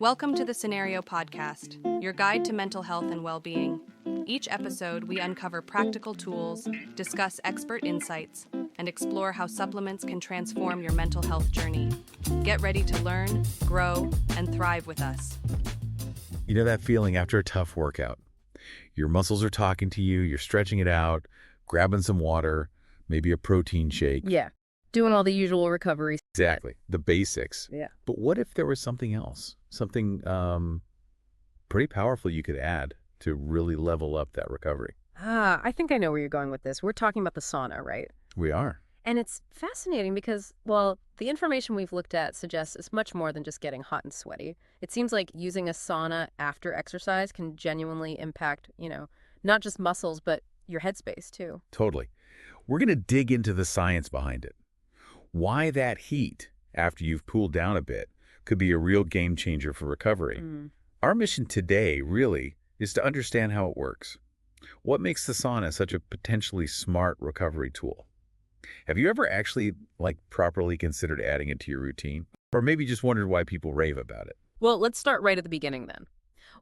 Welcome to the Cenario podcast, your guide to mental health and well-being. Each episode, we uncover practical tools, discuss expert insights, and explore how supplements can transform your mental health journey. Get ready to learn, grow, and thrive with us. You know that feeling after a tough workout? Your muscles are talking to you, you're stretching it out, grabbing some water, maybe a protein shake. Yeah, doing all the usual recovery. Exactly, the basics. Yeah. But what if there was something else? Something pretty powerful you could add to really level up that recovery? I think I know where you're going with this. We're talking about the sauna, right? We are. And it's fascinating because, well, the information we've looked at suggests it's much more than just getting hot and sweaty. It seems like using a sauna after exercise can genuinely impact, not just muscles, but your headspace too. Totally. We're going to dig into the science behind it. Why that heat, after you've cooled down a bit, could be a real game changer for recovery. Our mission today, really, is to understand how it works. What makes the sauna such a potentially smart recovery tool? Have you ever actually, properly considered adding it to your routine? Or maybe just wondered why people rave about it? Well, let's start right at the beginning then.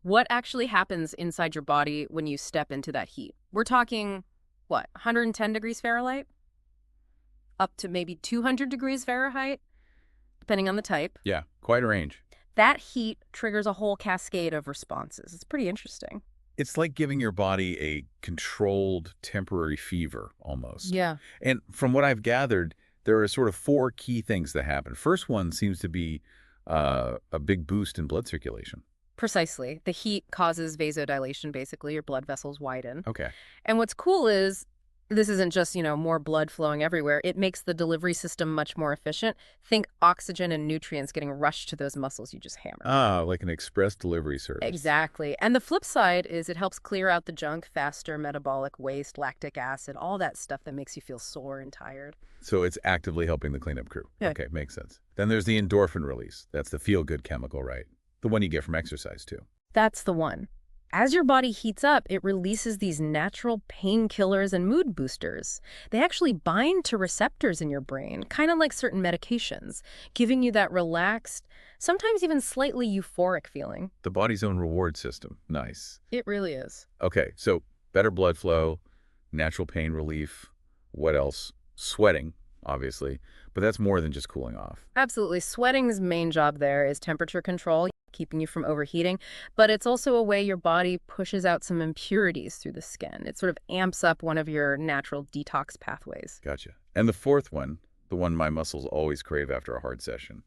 What actually happens inside your body when you step into that heat? We're talking, 110 degrees Fahrenheit? Up to maybe 200 degrees Fahrenheit, depending on the type. Yeah, quite a range. That heat triggers a whole cascade of responses. It's pretty interesting. It's like giving your body a controlled temporary fever, almost. Yeah. And from what I've gathered, there are sort of four key things that happen. First one seems to be a big boost in blood circulation. Precisely. The heat causes vasodilation, basically. Your blood vessels widen. Okay. And what's cool is this isn't just, more blood flowing everywhere. It makes the delivery system much more efficient. Think oxygen and nutrients getting rushed to those muscles you just hammered. Ah, like an express delivery service. Exactly. And the flip side is it helps clear out the junk faster, metabolic waste, lactic acid, all that stuff that makes you feel sore and tired. So it's actively helping the cleanup crew. Yeah. Okay, makes sense. Then there's the endorphin release. That's the feel-good chemical, right? The one you get from exercise, too. That's the one. As your body heats up, it releases these natural painkillers and mood boosters. They actually bind to receptors in your brain, kind of like certain medications, giving you that relaxed, sometimes even slightly euphoric feeling. The body's own reward system. Nice. It really is. Okay, so better blood flow, natural pain relief. What else? Sweating, obviously. But that's more than just cooling off. Absolutely. Sweating's main job there is temperature control, keeping you from overheating, but it's also a way your body pushes out some impurities through the skin. It sort of amps up one of your natural detox pathways. Gotcha. And the fourth one, the one my muscles always crave after a hard session,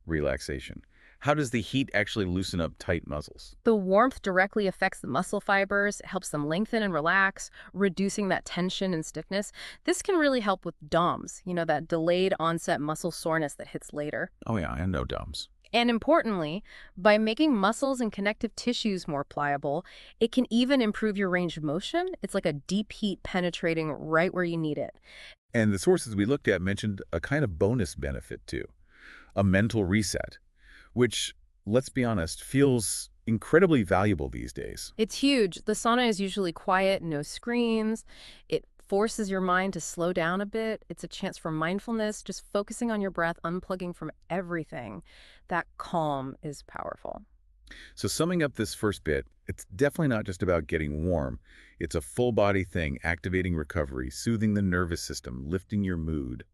relaxation. How does the heat actually loosen up tight muscles? The warmth directly affects the muscle fibers, helps them lengthen and relax, reducing that tension and stiffness. This can really help with DOMS, that delayed onset muscle soreness that hits later. Oh yeah, I know DOMS. And importantly, by making muscles and connective tissues more pliable, it can even improve your range of motion. It's like a deep heat penetrating right where you need it. And the sources we looked at mentioned a kind of bonus benefit too, a mental reset, which, let's be honest, feels incredibly valuable these days. It's huge. The sauna is usually quiet, no screens. It forces your mind to slow down a bit. It's a chance for mindfulness, just focusing on your breath, unplugging from everything. That calm is powerful. So summing up this first bit, it's definitely not just about getting warm. It's a full body thing, activating recovery, soothing the nervous system, lifting your mood,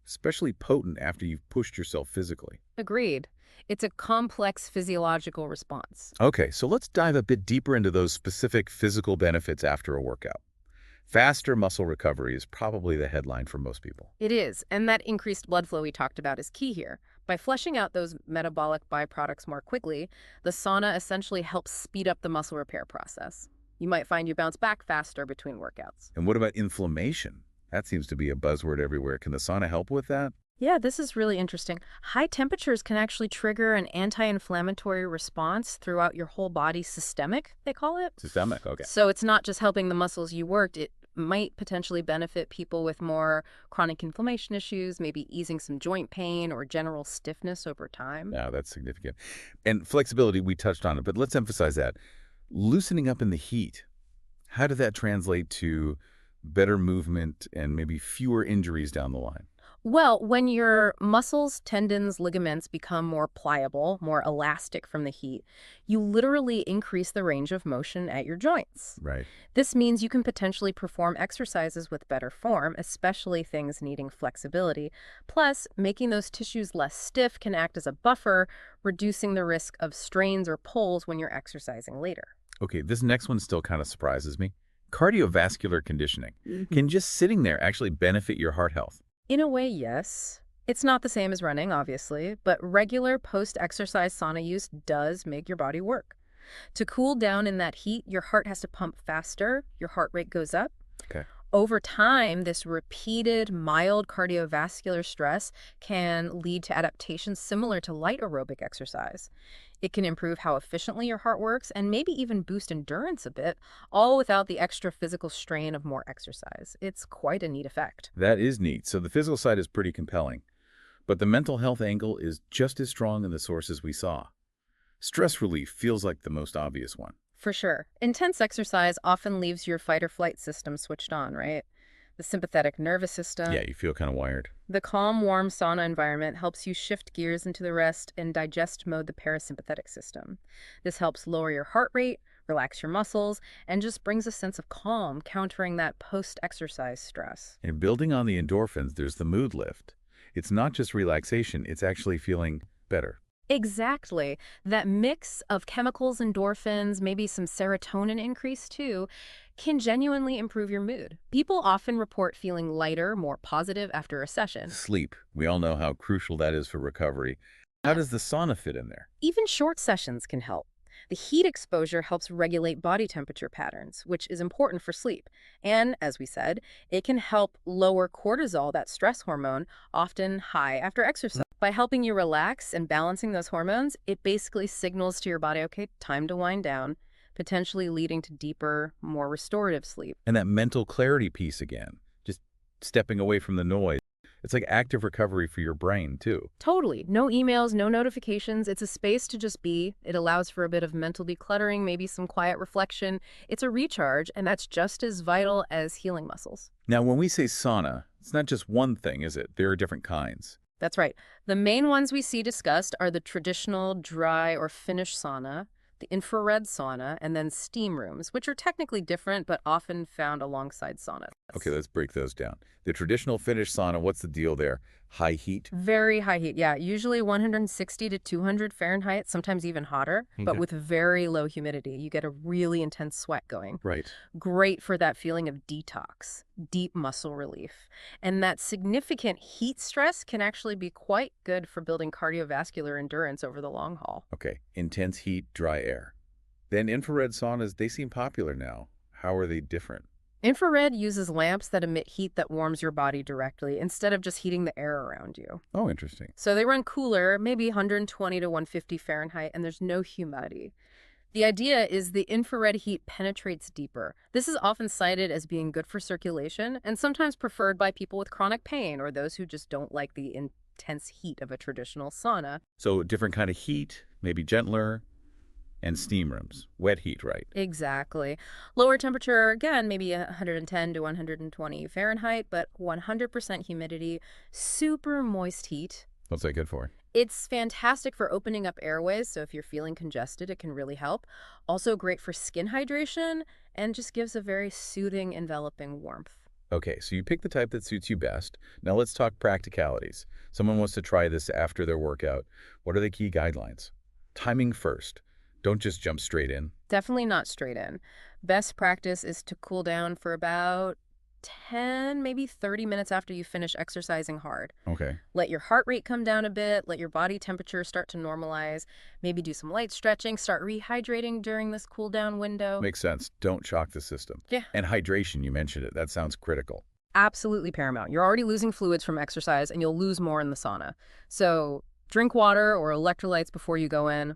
especially potent after you've pushed yourself physically. Agreed. It's a complex physiological response. Okay, so let's dive a bit deeper into those specific physical benefits after a workout. Faster muscle recovery is probably the headline for most people. It is, and that increased blood flow we talked about is key here. By flushing out those metabolic byproducts more quickly, the sauna essentially helps speed up the muscle repair process. You might find you bounce back faster between workouts. And what about inflammation? That seems to be a buzzword everywhere. Can the sauna help with that? Yeah, this is really interesting. High temperatures can actually trigger an anti-inflammatory response throughout your whole body, systemic, they call it. Systemic, okay. So it's not just helping the muscles you worked, it might potentially benefit people with more chronic inflammation issues, maybe easing some joint pain or general stiffness over time. Yeah, that's significant. And flexibility, we touched on it, but let's emphasize that. Loosening up in the heat, how did that translate to better movement and maybe fewer injuries down the line? Well, when your muscles, tendons, ligaments become more pliable, more elastic from the heat, you literally increase the range of motion at your joints. Right. This means you can potentially perform exercises with better form, especially things needing flexibility. Plus, making those tissues less stiff can act as a buffer, reducing the risk of strains or pulls when you're exercising later. Okay, this next one still kind of surprises me. Cardiovascular conditioning. Can just sitting there actually benefit your heart health? In a way, yes. It's not the same as running, obviously, but regular post-exercise sauna use does make your body work. To cool down in that heat, your heart has to pump faster, your heart rate goes up. Okay. Over time, this repeated mild cardiovascular stress can lead to adaptations similar to light aerobic exercise. It can improve how efficiently your heart works and maybe even boost endurance a bit, all without the extra physical strain of more exercise. It's quite a neat effect. That is neat. So the physical side is pretty compelling. But the mental health angle is just as strong in the sources we saw. Stress relief feels like the most obvious one. For sure. Intense exercise often leaves your fight or flight system switched on, right? The sympathetic nervous system. Yeah, you feel kind of wired. The calm, warm sauna environment helps you shift gears into the rest and digest mode the parasympathetic system. This helps lower your heart rate, relax your muscles, and just brings a sense of calm, countering that post-exercise stress. And building on the endorphins, there's the mood lift. It's not just relaxation, it's actually feeling better. Exactly. That mix of chemicals, endorphins, maybe some serotonin increase too, can genuinely improve your mood. People often report feeling lighter, more positive after a session. Sleep. We all know how crucial that is for recovery. How does the sauna fit in there? Even short sessions can help. The heat exposure helps regulate body temperature patterns, which is important for sleep. And, as we said, it can help lower cortisol, that stress hormone, often high after exercise. By helping you relax and balancing those hormones, it basically signals to your body, okay, time to wind down, potentially leading to deeper, more restorative sleep. And that mental clarity piece again, just stepping away from the noise. It's like active recovery for your brain, too. Totally. No emails, no notifications. It's a space to just be. It allows for a bit of mental decluttering, maybe some quiet reflection. It's a recharge, and that's just as vital as healing muscles. Now, when we say sauna, it's not just one thing, is it? There are different kinds. That's right. The main ones we see discussed are the traditional dry or Finnish sauna, the infrared sauna, and then steam rooms, which are technically different but often found alongside saunas. Okay, let's break those down. The traditional Finnish sauna, what's the deal there? High heat? Very high heat, yeah. Usually 160 to 200 Fahrenheit, sometimes even hotter, but with very low humidity. You get a really intense sweat going. Right. Great for that feeling of detox, deep muscle relief. And that significant heat stress can actually be quite good for building cardiovascular endurance over the long haul. Okay, intense heat, dry air. Then infrared saunas, they seem popular now. How are they different? Infrared uses lamps that emit heat that warms your body directly instead of just heating the air around you. Oh, interesting. So they run cooler, maybe 120 to 150 Fahrenheit, and there's no humidity. The idea is the infrared heat penetrates deeper. This is often cited as being good for circulation and sometimes preferred by people with chronic pain or those who just don't like the intense heat of a traditional sauna. So different kind of heat, maybe gentler, and steam rooms. Wet heat, right? Exactly. Lower temperature, again, maybe 110 to 120 Fahrenheit, but 100% humidity, super moist heat. What's that good for? It's fantastic for opening up airways, so if you're feeling congested, it can really help. Also great for skin hydration, and just gives a very soothing, enveloping warmth. Okay, so you pick the type that suits you best. Now let's talk practicalities. Someone wants to try this after their workout. What are the key guidelines? Timing first. Don't just jump straight in. Definitely not straight in. Best practice is to cool down for about 10, maybe 30 minutes after you finish exercising hard. Okay. Let your heart rate come down a bit, let your body temperature start to normalize, maybe do some light stretching, start rehydrating during this cool down window. Makes sense. Don't shock the system. Yeah. And hydration, you mentioned it. That sounds critical. Absolutely paramount. You're already losing fluids from exercise, and you'll lose more in the sauna. So drink water or electrolytes before you go in.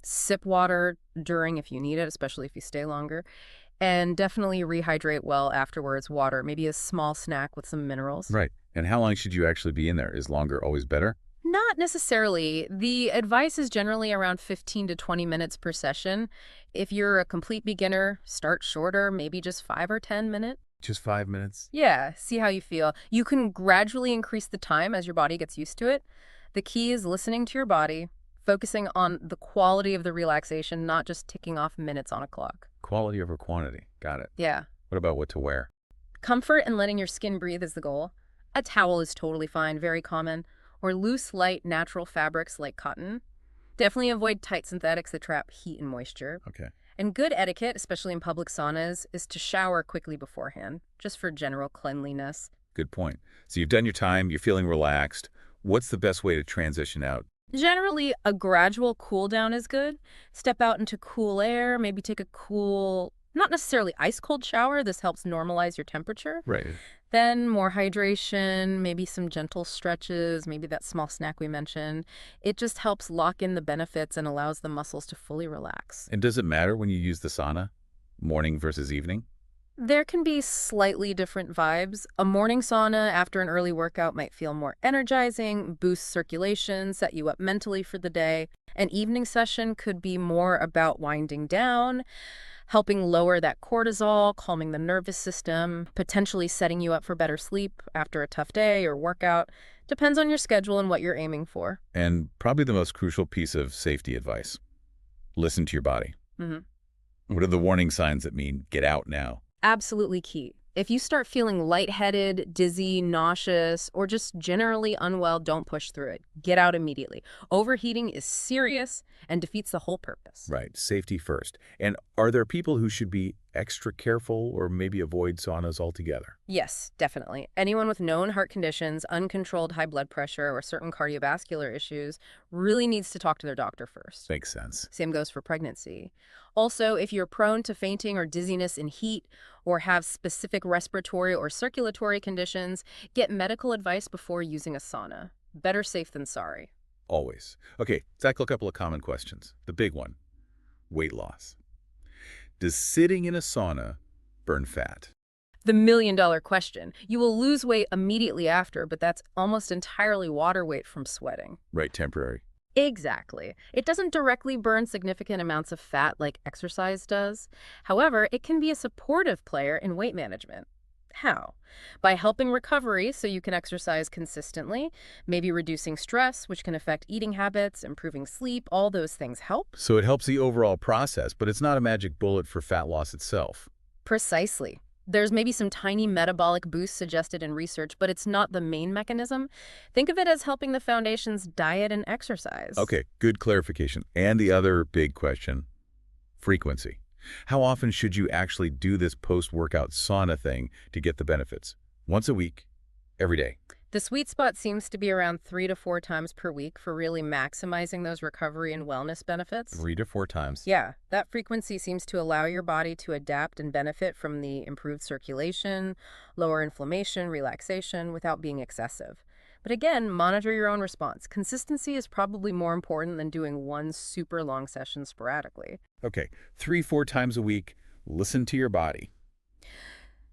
Sip water during if you need it, especially if you stay longer. And definitely rehydrate well afterwards. Water, maybe a small snack with some minerals. Right. And how long should you actually be in there? Is longer always better? Not necessarily. The advice is generally around 15 to 20 minutes per session. If you're a complete beginner, start shorter, maybe just 5 or 10 minutes. Just 5 minutes? Yeah, see how you feel. You can gradually increase the time as your body gets used to it. The key is listening to your body, focusing on the quality of the relaxation, not just ticking off minutes on a clock. Quality over quantity. Got it. Yeah. What about what to wear? Comfort and letting your skin breathe is the goal. A towel is totally fine, very common. Or loose, light, natural fabrics like cotton. Definitely avoid tight synthetics that trap heat and moisture. Okay. And good etiquette, especially in public saunas, is to shower quickly beforehand, just for general cleanliness. Good point. So you've done your time, you're feeling relaxed. What's the best way to transition out? Generally, a gradual cool down is good. Step out into cool air, maybe take a cool, not necessarily ice cold shower. This helps normalize your temperature. Right. Then more hydration, maybe some gentle stretches, maybe that small snack we mentioned. It just helps lock in the benefits and allows the muscles to fully relax. And does it matter when you use the sauna? Morning versus evening? There can be slightly different vibes. A morning sauna after an early workout might feel more energizing, boost circulation, set you up mentally for the day. An evening session could be more about winding down, helping lower that cortisol, calming the nervous system, potentially setting you up for better sleep after a tough day or workout. Depends on your schedule and what you're aiming for. And probably the most crucial piece of safety advice. Listen to your body. What are the warning signs that mean get out now? Absolutely key. If you start feeling lightheaded, dizzy, nauseous, or just generally unwell, don't push through it. Get out immediately. Overheating is serious and defeats the whole purpose. Right. Safety first. And are there people who should be extra careful or maybe avoid saunas altogether? Yes, definitely. Anyone with known heart conditions, uncontrolled high blood pressure, or certain cardiovascular issues really needs to talk to their doctor first. Makes sense. Same goes for pregnancy. Also, if you're prone to fainting or dizziness in heat or have specific respiratory or circulatory conditions, get medical advice before using a sauna. Better safe than sorry. Always. Okay, tackle a couple of common questions. The big one, weight loss. Does sitting in a sauna burn fat? The million-dollar question. You will lose weight immediately after, but that's almost entirely water weight from sweating. Right, temporary. Exactly. It doesn't directly burn significant amounts of fat like exercise does. However, it can be a supportive player in weight management. How? By helping recovery so you can exercise consistently, maybe reducing stress, which can affect eating habits, improving sleep, all those things help. So it helps the overall process, but it's not a magic bullet for fat loss itself. Precisely. There's maybe some tiny metabolic boosts suggested in research, but it's not the main mechanism. Think of it as helping the foundation's diet and exercise. Okay, good clarification. And the other big question, frequency. How often should you actually do this post-workout sauna thing to get the benefits? Once a week, every day. The sweet spot seems to be around 3 to 4 times per week for really maximizing those recovery and wellness benefits. 3 to 4 times. Yeah, that frequency seems to allow your body to adapt and benefit from the improved circulation, lower inflammation, relaxation, without being excessive. But again, monitor your own response. Consistency is probably more important than doing one super long session sporadically. Okay, 3-4 times a week, listen to your body.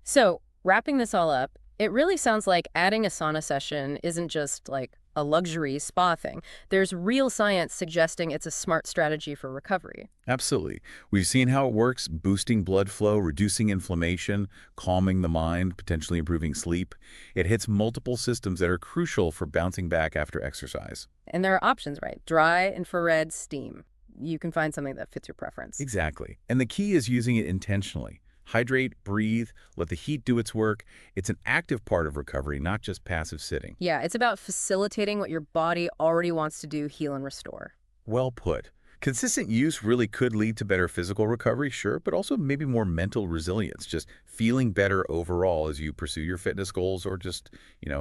So, wrapping this all up, it really sounds like adding a sauna session isn't just like a luxury spa thing. There's real science suggesting it's a smart strategy for recovery. Absolutely. We've seen how it works, boosting blood flow, reducing inflammation, calming the mind, potentially improving sleep. It hits multiple systems that are crucial for bouncing back after exercise. And there are options, right? Dry, infrared, steam. You can find something that fits your preference. Exactly. And the key is using it intentionally. Hydrate, breathe, let the heat do its work. It's an active part of recovery, not just passive sitting. Yeah, it's about facilitating what your body already wants to do, heal and restore. Well put. Consistent use really could lead to better physical recovery, sure, but also maybe more mental resilience, just feeling better overall as you pursue your fitness goals or just,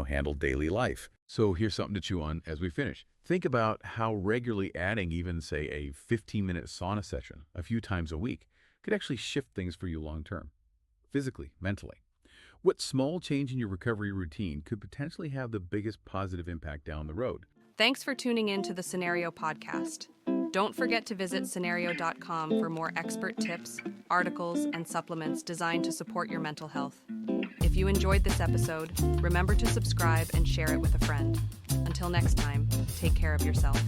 handle daily life. So here's something to chew on as we finish. Think about how regularly adding even, say, a 15-minute sauna session a few times a week could actually shift things for you long-term, physically, mentally. What small change in your recovery routine could potentially have the biggest positive impact down the road? Thanks for tuning in to the Cenario podcast. Don't forget to visit Cenario.com for more expert tips, articles, and supplements designed to support your mental health. If you enjoyed this episode, remember to subscribe and share it with a friend. Until next time, take care of yourself.